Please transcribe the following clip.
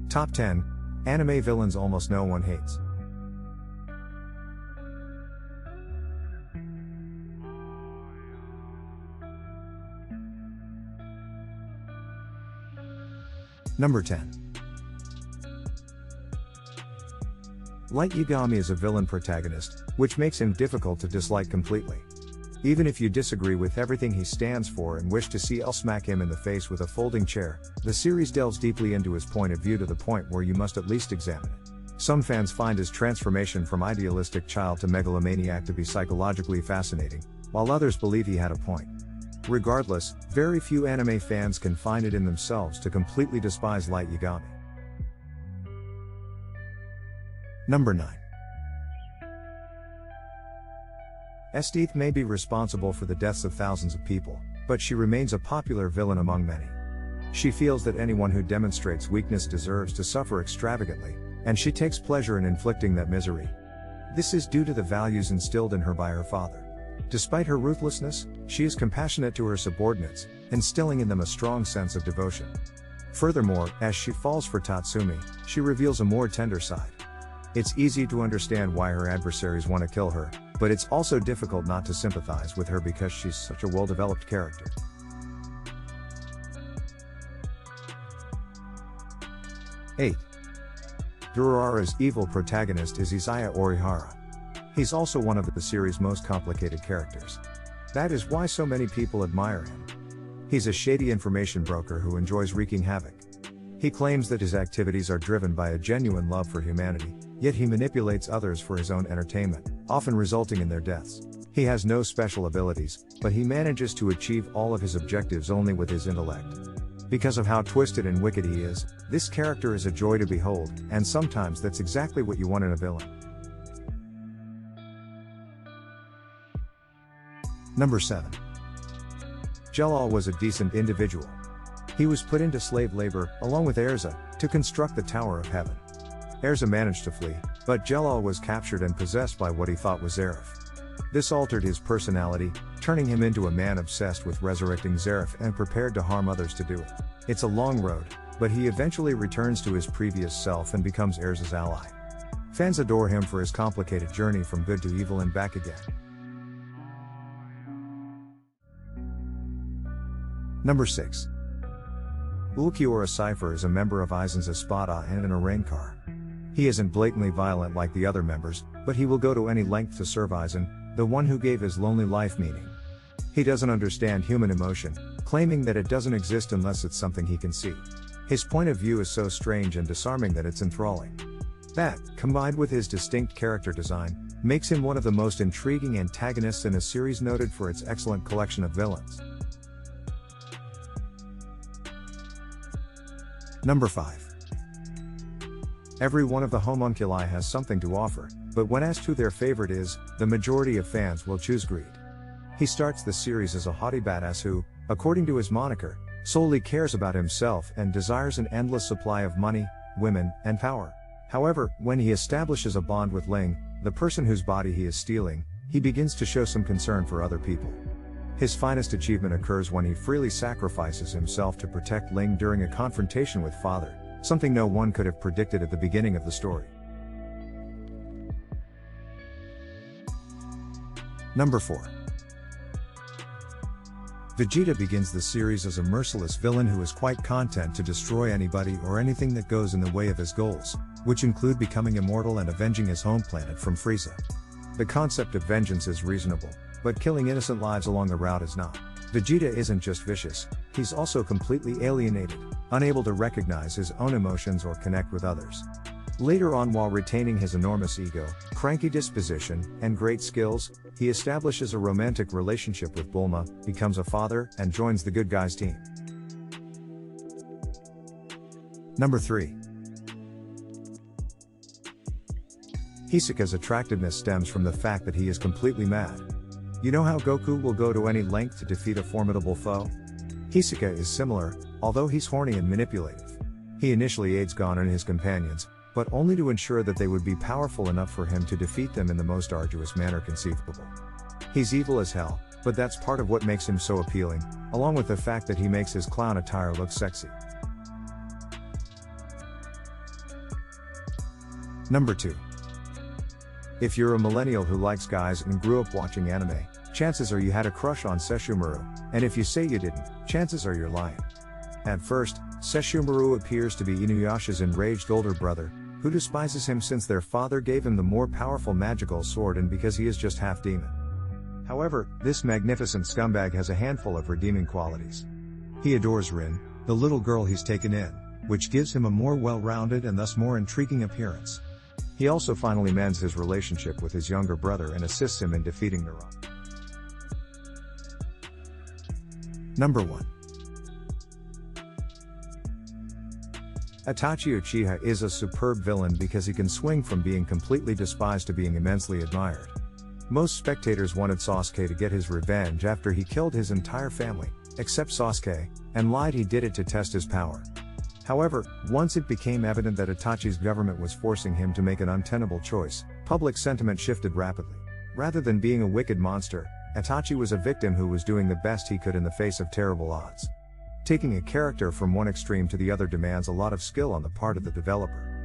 Top 10 Anime Villains Almost No One Hates. Number 10. Light Yagami is a villain protagonist, which makes him difficult to dislike completely. Even if you disagree with everything he stands for and wish to see Elle smack him in the face with a folding chair, the series delves deeply into his point of view to the point where you must at least examine it. Some fans find his transformation from idealistic child to megalomaniac to be psychologically fascinating, while others believe he had a point. Regardless, very few anime fans can find it in themselves to completely despise Light Yagami. Number 9. Estheeth may be responsible for the deaths of thousands of people, but she remains a popular villain among many. She feels that anyone who demonstrates weakness deserves to suffer extravagantly, and she takes pleasure in inflicting that misery. This is due to the values instilled in her by her father. Despite her ruthlessness, she is compassionate to her subordinates, instilling in them a strong sense of devotion. Furthermore, as she falls for Tatsumi, she reveals a more tender side. It's easy to understand why her adversaries want to kill her, but it's also difficult not to sympathize with her because she's such a well-developed character. 8. Durarara's evil protagonist is Izaya Orihara. He's also one of the series' most complicated characters. That is why so many people admire him. He's a shady information broker who enjoys wreaking havoc. He claims that his activities are driven by a genuine love for humanity, yet he manipulates others for his own entertainment, often resulting in their deaths. He has no special abilities, but he manages to achieve all of his objectives only with his intellect. Because of how twisted and wicked he is, this character is a joy to behold, and sometimes that's exactly what you want in a villain. Number 7. Jelal was a decent individual. He was put into slave labor, along with Erza, to construct the Tower of Heaven. Erza managed to flee, but Jelal was captured and possessed by what he thought was Zareth. This altered his personality, turning him into a man obsessed with resurrecting Zareth and prepared to harm others to do it. It's a long road, but he eventually returns to his previous self and becomes Erza's ally. Fans adore him for his complicated journey from good to evil and back again. Number 6. Ulquiorra Cypher is a member of Aizen's Espada and an Arrancar. He isn't blatantly violent like the other members, but he will go to any length to serve Aizen, the one who gave his lonely life meaning. He doesn't understand human emotion, claiming that it doesn't exist unless it's something he can see. His point of view is so strange and disarming that it's enthralling. That, combined with his distinct character design, makes him one of the most intriguing antagonists in a series noted for its excellent collection of villains. Number 5. Every one of the homunculi has something to offer, but when asked who their favorite is, the majority of fans will choose Greed. He starts the series as a haughty badass who, according to his moniker, solely cares about himself and desires an endless supply of money, women, and power. However, when he establishes a bond with Ling, the person whose body he is stealing, he begins to show some concern for other people. His finest achievement occurs when he freely sacrifices himself to protect Ling during a confrontation with Father, something no one could have predicted at the beginning of the story. Number 4. Vegeta begins the series as a merciless villain who is quite content to destroy anybody or anything that goes in the way of his goals, which include becoming immortal and avenging his home planet from Frieza. The concept of vengeance is reasonable, but killing innocent lives along the route is not. Vegeta isn't just vicious, he's also completely alienated, unable to recognize his own emotions or connect with others. Later on, while retaining his enormous ego, cranky disposition, and great skills, he establishes a romantic relationship with Bulma, becomes a father, and joins the good guys team. Number 3. Hisoka's attractiveness stems from the fact that he is completely mad. You know how Goku will go to any length to defeat a formidable foe? Hisoka is similar, although he's horny and manipulative. He initially aids Gon and his companions, but only to ensure that they would be powerful enough for him to defeat them in the most arduous manner conceivable. He's evil as hell, but that's part of what makes him so appealing, along with the fact that he makes his clown attire look sexy. Number 2. If you're a millennial who likes guys and grew up watching anime, chances are you had a crush on Sesshomaru, and if you say you didn't, chances are you're lying. At first, Sesshomaru appears to be Inuyasha's enraged older brother, who despises him since their father gave him the more powerful magical sword and because he is just half demon. However, this magnificent scumbag has a handful of redeeming qualities. He adores Rin, the little girl he's taken in, which gives him a more well-rounded and thus more intriguing appearance. He also finally mends his relationship with his younger brother and assists him in defeating Naruto. Number 1. Itachi Uchiha is a superb villain because he can swing from being completely despised to being immensely admired. Most spectators wanted Sasuke to get his revenge after he killed his entire family, except Sasuke, and lied he did it to test his power. However, once it became evident that Itachi's government was forcing him to make an untenable choice, public sentiment shifted rapidly. Rather than being a wicked monster, Itachi was a victim who was doing the best he could in the face of terrible odds. Taking a character from one extreme to the other demands a lot of skill on the part of the developer.